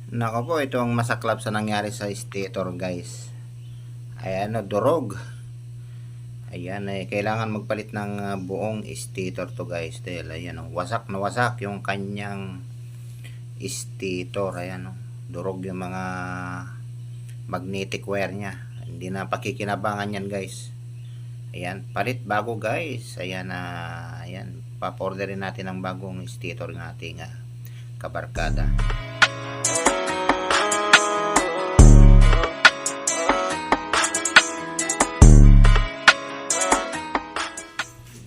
Nako po, ito ang masaklap sa nangyari sa stator guys. Ayan, durog. Ayan, kailangan magpalit ng buong stator to guys. Dahil ayan, wasak na wasak yung kanyang stator. Ayan, durog yung mga magnetic wire niya. Hindi na pakikinabangan yan guys. Ayan, palit bago guys. Ayan, ayan, pa-orderin natin ang bagong stator ng ating kabarkada.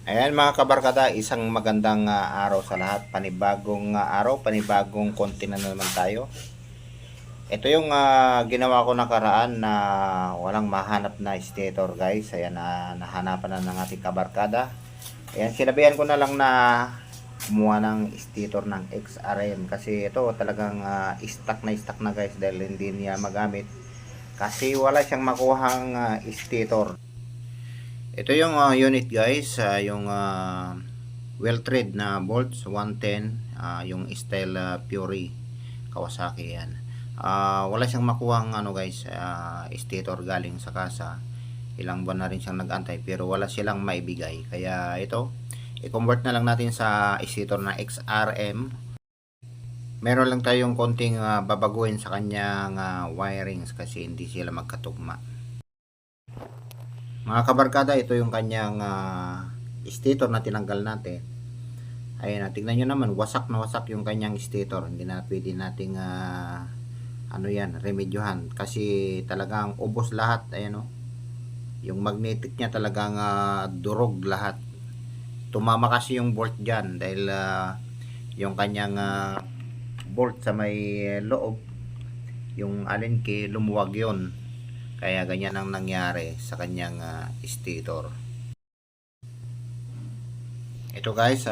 Ayan mga kabarkada, isang magandang araw sa lahat. Panibagong araw, panibagong konti na naman tayo. Ito yung ginawa ko nakaraan na walang mahanap na stator guys. Ayan, nahanapan na ng ating kabarkada. Ayan, sinabihan ko na lang na kumuha ng stator ng XRM. Kasi ito talagang stock na guys dahil hindi niya magamit. Kasi wala siyang makuhang stator. Ito yung unit guys, yung well-thread na bolts 110, yung style Fury Kawasaki yan. Wala siyang makuhang guys, stator galing sa kasa. Ilang buwan na rin siyang nag-antay pero wala silang maibigay. Kaya ito, i-convert na lang natin sa stator na XRM. Meron lang tayong konting babaguhin sa kanyang wirings kasi hindi sila magkatugma. Mga kabarkada, ito yung kanyang stator na tinanggal natin. Ayan, tingnan nyo naman, wasak na wasak yung kanyang stator. Hindi na pwede nating remedyohan. Kasi talagang ubos lahat. Ayan, yung magnetic niya talagang durog lahat. Tumama kasi yung bolt dyan. Dahil yung kanyang bolt sa may loob, yung allen key, lumuwag yun. Kaya ganyan ang nangyari sa kanyang stator. Ito guys,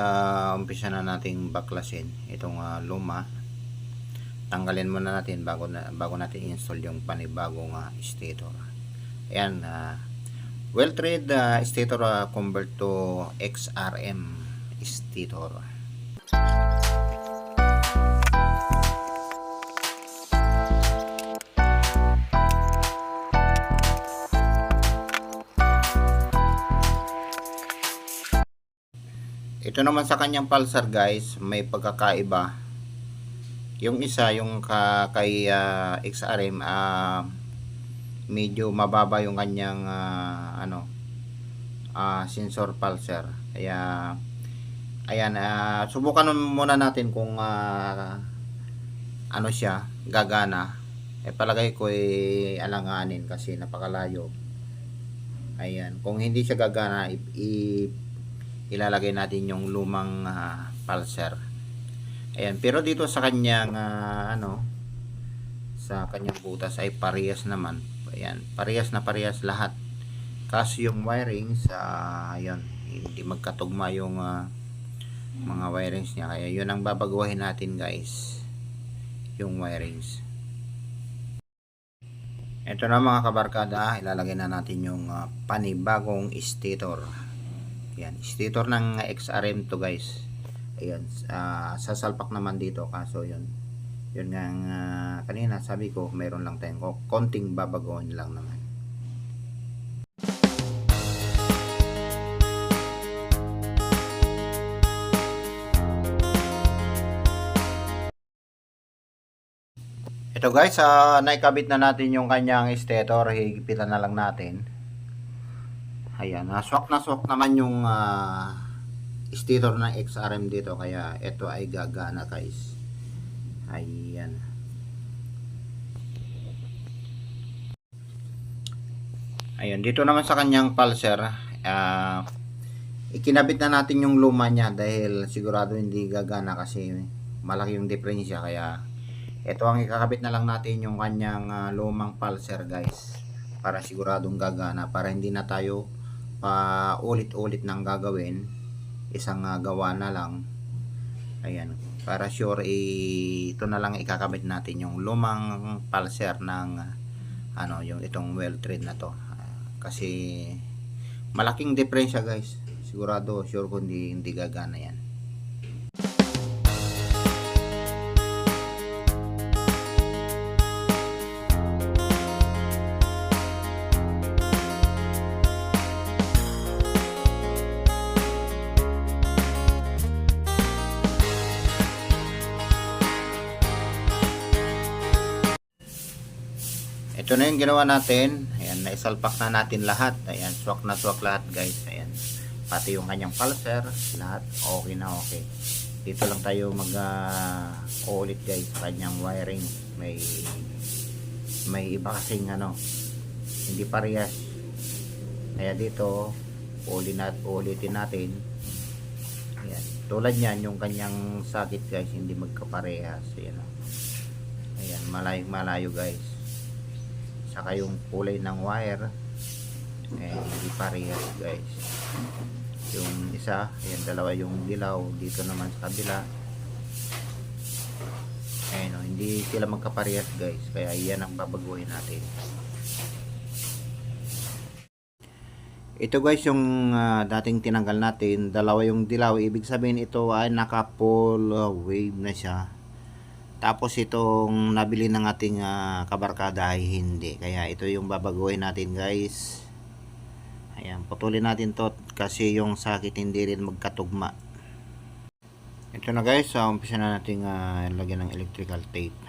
umpisa na nating baklasin itong luma. Tanggalin muna natin bago natin install yung panibagong stator. Ayan, well-thread stator convert to XRM stator. Ito naman sa kanyang pulsar guys, may pagkakaiba. Yung isa, yung kay XRM, medyo mababa yung kanyang sensor pulsar. Kaya ayan, subukan muna natin kung siya gagana. Palagay ko alanganin kasi napakalayo. Ayan, kung hindi siya gagana, ilalagay natin yung lumang pulsar. Ayan, pero dito sa kanyang sa kanyang butas ay parehas naman. Ayan, parehas na parehas lahat. Kasi yung wirings ayun, hindi magkatugma yung mga wirings niya. Kaya yun ang babaguhin natin guys, yung wirings. Ito na mga kabarkada, ilalagay na natin yung panibagong stator. Yan, stator ng XRM to guys. Ayan, sasalpak naman dito kaso yun nga kanina sabi ko mayroon lang tayong konting babaguhin lang naman. Ito guys, naikabit na natin yung kanyang stator. Higipitan na lang natin. Ayan, swak naman yung stator ng XRM dito. Kaya ito ay gagana guys. Ayan. Ayan, dito naman sa kanyang pulsar, ikinabit na natin yung luma niya dahil sigurado hindi gagana kasi malaki yung diferensya. Kaya ito ang ikakabit na lang natin yung kanyang lumang pulsar guys. Para siguradong gagana, para hindi na tayo ulit-ulit nang gagawin, isang gawa na lang. Ayan, para sure ito na lang ikakabit natin yung lumang pulsar ng yung itong well-thread na to. Kasi malaking diferensya guys, sigurado sure ko hindi gagana yan. Ito na yung ginawa natin. Ayan, naisalpak na natin lahat. Ayan, swak na swak lahat guys. Ayan, pati yung kanyang pulser, lahat okay na okay. Dito lang tayo mag ulit guys sa kanyang wiring. May iba kasing ano, hindi parehas. Kaya dito ulitin natin. Ayan, tulad niyan yung kanyang socket guys, hindi magkaparehas. Ayan, ayan, malayo guys. Saka yung kulay ng wire hindi parehas guys. Yung isa, ayan, dalawa yung dilaw, dito naman sa kabila. Ayan, hindi sila magkaparehas guys, kaya yan ang babaguhin natin. Ito guys yung dating tinanggal natin, dalawa yung dilaw, ibig sabihin ito ay naka full wave na siya. Tapos itong nabili ng ating kabarkada ay hindi, kaya ito yung babaguhin natin guys. Ayan, putulin natin to kasi yung sakit hindi rin magkatugma. Ito na guys, umpisa na natin lagyan ng electrical tape.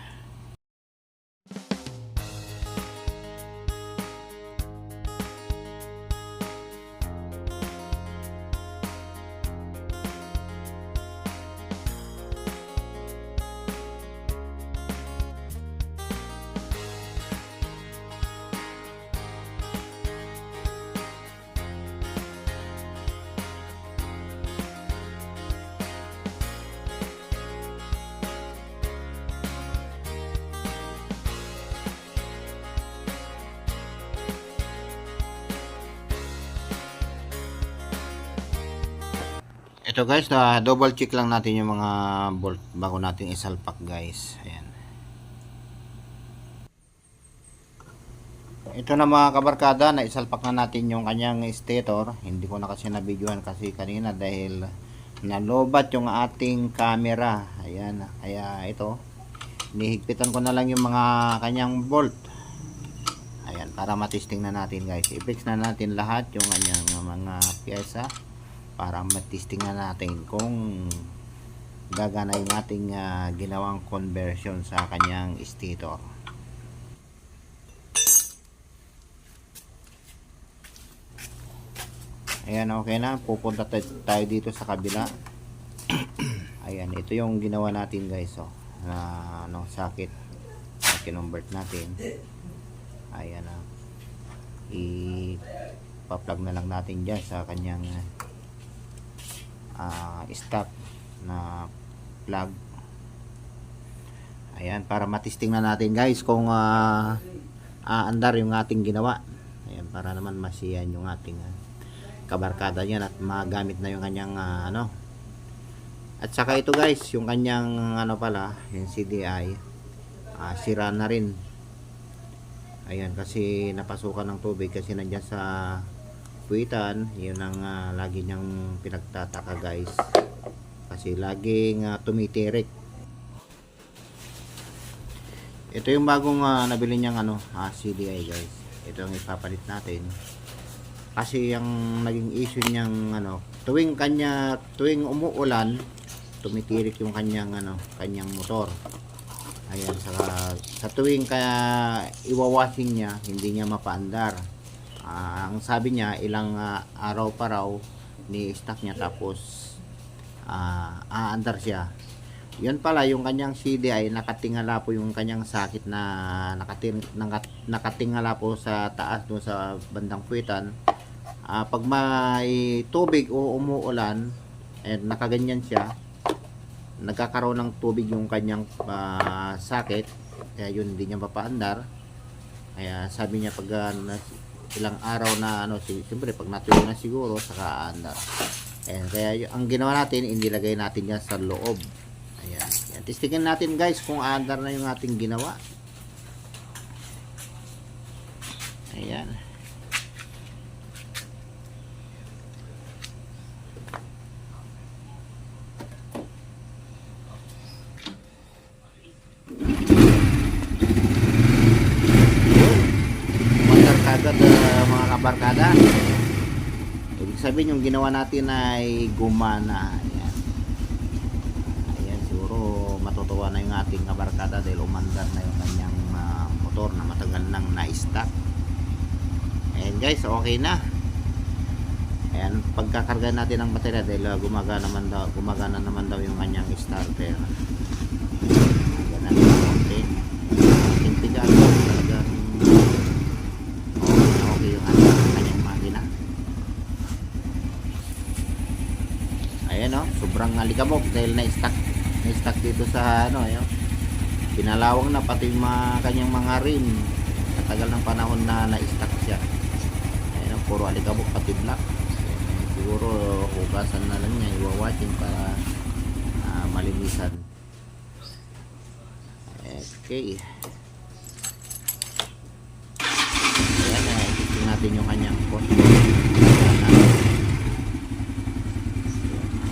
Ito guys, double check lang natin yung mga bolt bago natin isalpak guys. Ayan. Ito na mga kabarkada, na isalpak na natin yung kanyang stator. Hindi ko na kasi nabidyohan kasi kanina dahil nalobat yung ating camera. Ayan, kaya ito, nihigpitan ko na lang yung mga kanyang bolt. Ayan, para matesting na natin guys. I-fix na natin lahat yung kanyang mga pyesa para matesting na natin kung gagana yung ating ginawang conversion sa kanyang stator. Ayan, okay na. Pupunta tayo dito sa kabila. Ayan, ito yung ginawa natin guys, socket na kinonvert natin. Ayan, ipa-plug na lang natin dyan sa kanyang stock na plug. Ayan, para matesting na natin guys kung aandar yung ating ginawa. Ayan, para naman masiyan yung ating kabarkada niyan at magamit na yung kanyang at saka ito guys, yung kanyang yung CDI sira na rin. Ayan, kasi napasukan ng tubig kasi nandiyan sa puwitan. Yun ang lagi niyang pinagtataka guys, kasi laging tumitirik. Ito yung bagong nabili niyang CDI guys. Ito ang ipapalit natin kasi yung naging issue niyang tuwing umuulan tumitirik yung kanyang kanyang motor. Ayan, sa tuwing kaya iwawashing niya, hindi niya mapaandar. Ang sabi niya, ilang araw pa raw ni stock niya tapos aandar siya. Yun pala, yung kanyang CDI nakatingala po yung kanyang sakit na nakatingala po sa taas doon sa bandang puwitan. Pag may tubig o umuulan nakaganyan siya, nagkakaroon ng tubig yung kanyang sakit, kaya yun hindi niya mapaandar. Kaya sabi niya pag ilang araw na siyempre pag natuyo na siguro saka aandar. Kaya ang ginawa natin, inilagay natin yan sa loob. Ayan, testingin natin guys kung aandar na yung ating ginawa. Ayan. Agad mga kabarkada, ibig sabihin yung ginawa natin ay gumana. Ayan. Ayan, siguro matutuwa na yung ating kabarkada dahil umandar na yung kanyang motor. motor na matagal nang na-stack. Ayan guys, okay na. Ayan, pagkakarga natin ng baterya dahil gumagana naman daw yung kanyang starter. Ayan natin ang konti. Ating pigaan talagang okay yung kanyang makina. Ayan o, sobrang alikabok dahil na-stack dito sa ano, ayan. Pinalawang na pati yung kanyang mga rim. Katagal ng panahon na na-stack siya. Ayan, puro alikabok pati black. Siguro hugasan na lang niya, iwawasin para malinisan. Okay. Ayan, i-testing natin yung kanyang post.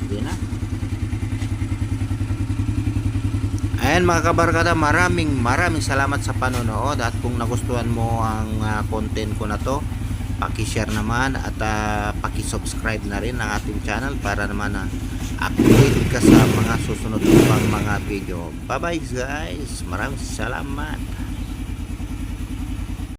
Okay na. Ayan mga kabarkada, maraming salamat sa panonood, at kung nagustuhan mo ang content ko na to, paki-share naman at paki-subscribe na rin ang ating channel para naman update ka sa mga susunod pang mga video. Bye bye guys, maraming salamat.